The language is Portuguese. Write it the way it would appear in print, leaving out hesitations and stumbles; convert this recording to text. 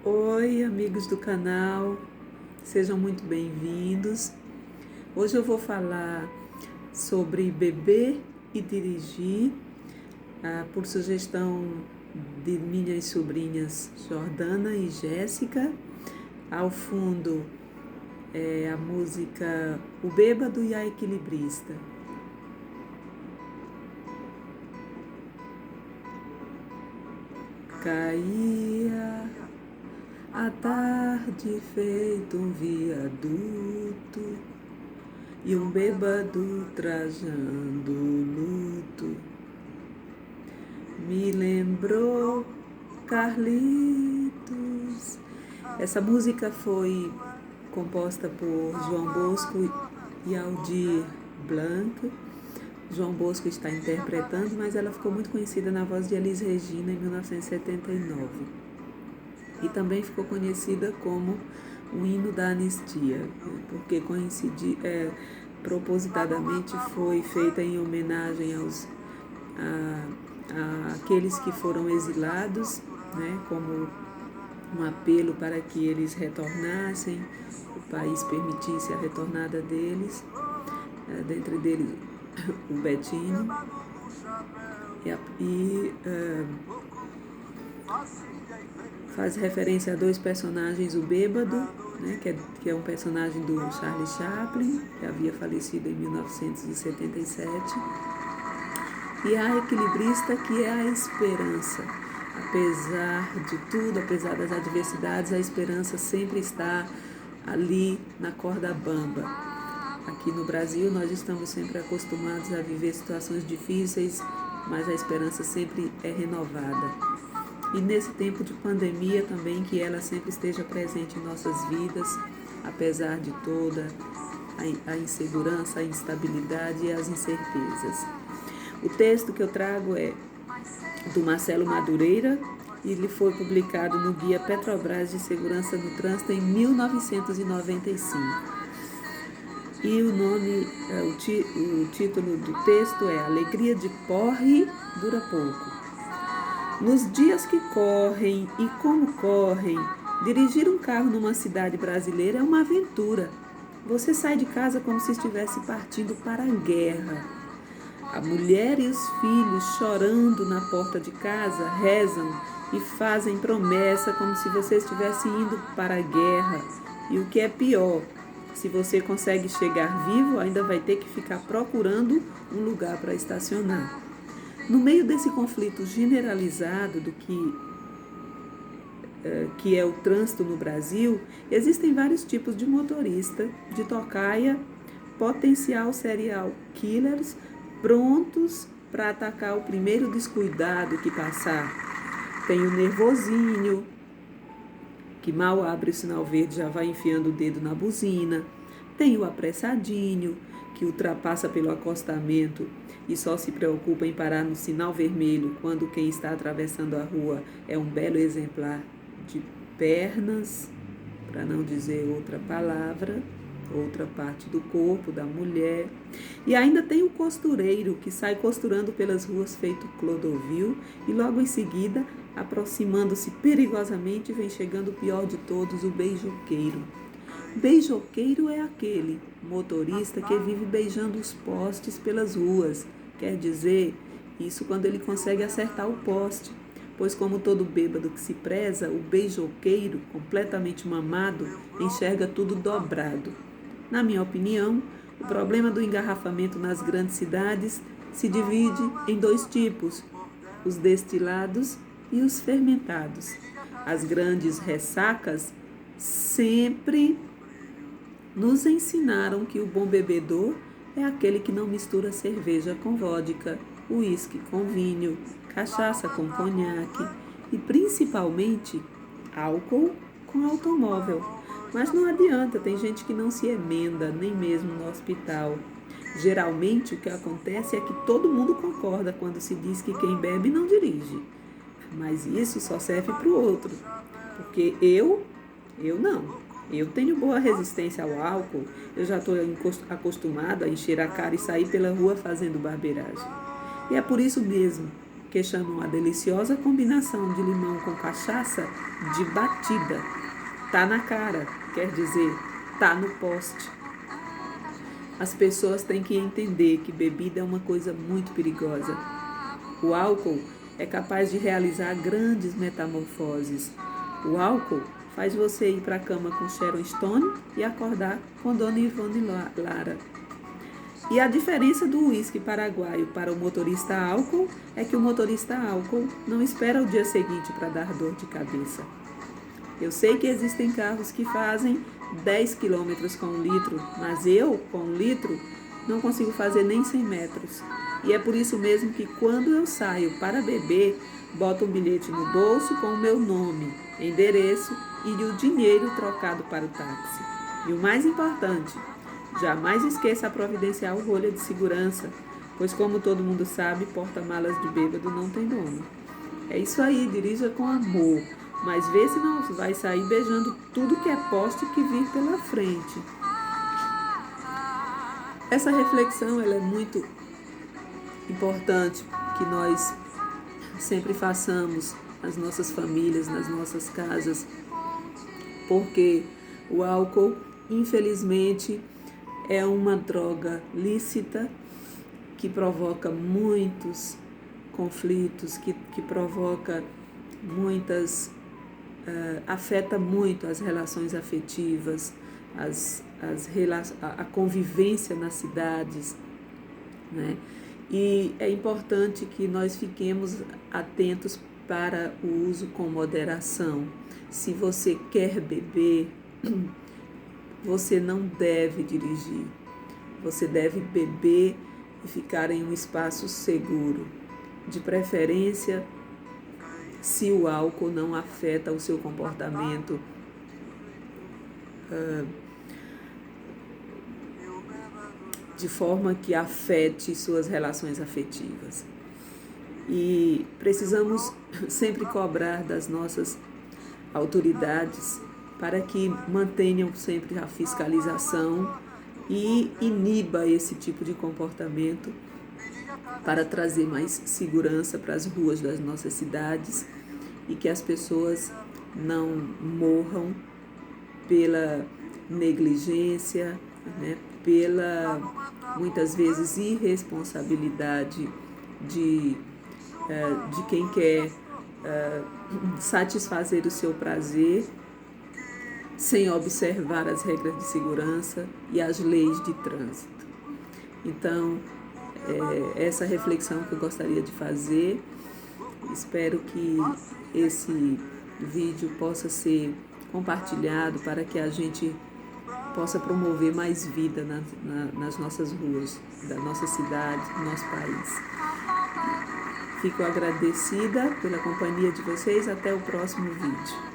Oi, amigos do canal, sejam muito bem-vindos. Hoje eu vou falar sobre beber e dirigir, por sugestão de minhas sobrinhas Jordana e Jéssica. Ao fundo é a música O Bêbado e a Equilibrista. Caía a tarde feito um viaduto e um bêbado trajando luto. Me lembrou Carlitos. Essa música foi composta por João Bosco e Aldir Blanc. João Bosco está interpretando, mas ela ficou muito conhecida na voz de Elis Regina em 1979. E também ficou conhecida como o hino da anistia, porque propositadamente foi feita em homenagem àqueles que foram exilados, né, como um apelo para que eles retornassem, o país permitisse a retornada deles, dentre deles o Betinho, faz referência a dois personagens, o Bêbado, né, que é um personagem do Charlie Chaplin, que havia falecido em 1977, e a Equilibrista, que é a esperança. Apesar de tudo, apesar das adversidades, a esperança sempre está ali na corda bamba. Aqui no Brasil, nós estamos sempre acostumados a viver situações difíceis, mas a esperança sempre é renovada. E nesse tempo de pandemia também, que ela sempre esteja presente em nossas vidas, apesar de toda a insegurança, a instabilidade e as incertezas. O texto que eu trago é do Marcelo Madureira, e ele foi publicado no Guia Petrobras de Segurança no Trânsito em 1995. E o título do texto é Alegria de porre dura pouco. Nos dias que correm e como correm, dirigir um carro numa cidade brasileira é uma aventura. Você sai de casa como se estivesse partindo para a guerra. A mulher e os filhos, chorando na porta de casa, rezam e fazem promessa como se você estivesse indo para a guerra. E o que é pior, se você consegue chegar vivo, ainda vai ter que ficar procurando um lugar para estacionar. No meio desse conflito generalizado do que é o trânsito no Brasil, existem vários tipos de motorista, de tocaia, potencial serial killers, prontos para atacar o primeiro descuidado que passar. Tem o nervosinho, que mal abre o sinal verde já vai enfiando o dedo na buzina. Tem o apressadinho, que ultrapassa pelo acostamento e só se preocupa em parar no sinal vermelho quando quem está atravessando a rua é um belo exemplar de pernas, para não dizer outra palavra, outra parte do corpo da mulher. E ainda tem o costureiro, que sai costurando pelas ruas feito Clodovil e logo em seguida, aproximando-se perigosamente, vem chegando o pior de todos, o beijoqueiro. Beijoqueiro é aquele motorista que vive beijando os postes pelas ruas. Quer dizer, isso quando ele consegue acertar o poste. Pois como todo bêbado que se preza, o beijoqueiro, completamente mamado, enxerga tudo dobrado. Na minha opinião, o problema do engarrafamento nas grandes cidades se divide em dois tipos, os destilados e os fermentados. As grandes ressacas sempre nos ensinaram que o bom bebedor é aquele que não mistura cerveja com vodka, uísque com vinho, cachaça com conhaque e principalmente álcool com automóvel. Mas não adianta, tem gente que não se emenda, nem mesmo no hospital. Geralmente o que acontece é que todo mundo concorda quando se diz que quem bebe não dirige. Mas isso só serve para o outro, porque eu não. Eu tenho boa resistência ao álcool, eu já estou acostumado a encher a cara e sair pela rua fazendo barbeiragem. E é por isso mesmo que chamam a deliciosa combinação de limão com cachaça de batida. Tá na cara, quer dizer, tá no poste. As pessoas têm que entender que bebida é uma coisa muito perigosa. O álcool é capaz de realizar grandes metamorfoses. O álcool faz você ir para a cama com Sharon Stone e acordar com Dona Ivone Lara. E a diferença do uísque paraguaio para o motorista álcool é que o motorista álcool não espera o dia seguinte para dar dor de cabeça. Eu sei que existem carros que fazem 10 quilômetros com 1 litro, mas eu, com 1 litro, não consigo fazer nem 100 metros. E é por isso mesmo que quando eu saio para beber, boto um bilhete no bolso com o meu nome, endereço e o dinheiro trocado para o táxi. E o mais importante, jamais esqueça a providenciar o rolha de segurança, pois como todo mundo sabe, porta-malas de bêbado não tem dono. É isso aí, dirija com amor, mas vê se não vai sair beijando tudo que é poste que vir pela frente. Essa reflexão ela é muito importante que nós sempre façamos nas nossas famílias, nas nossas casas, porque o álcool, infelizmente, é uma droga lícita que provoca muitos conflitos, que provoca afeta muito as relações afetivas, a convivência nas cidades, né? E é importante que nós fiquemos atentos para o uso com moderação. Se você quer beber, você não deve dirigir. Você deve beber e ficar em um espaço seguro. De preferência, se o álcool não afeta o seu comportamento de forma que afete suas relações afetivas. E precisamos sempre cobrar das nossas autoridades para que mantenham sempre a fiscalização e iniba esse tipo de comportamento para trazer mais segurança para as ruas das nossas cidades e que as pessoas não morram pela negligência, né, pela, muitas vezes, irresponsabilidade de quem quer satisfazer o seu prazer sem observar as regras de segurança e as leis de trânsito. Então, essa reflexão que eu gostaria de fazer. Espero que esse vídeo possa ser compartilhado para que a gente possa promover mais vida nas nossas ruas, da nossa cidade, do nosso país. Fico agradecida pela companhia de vocês. Até o próximo vídeo.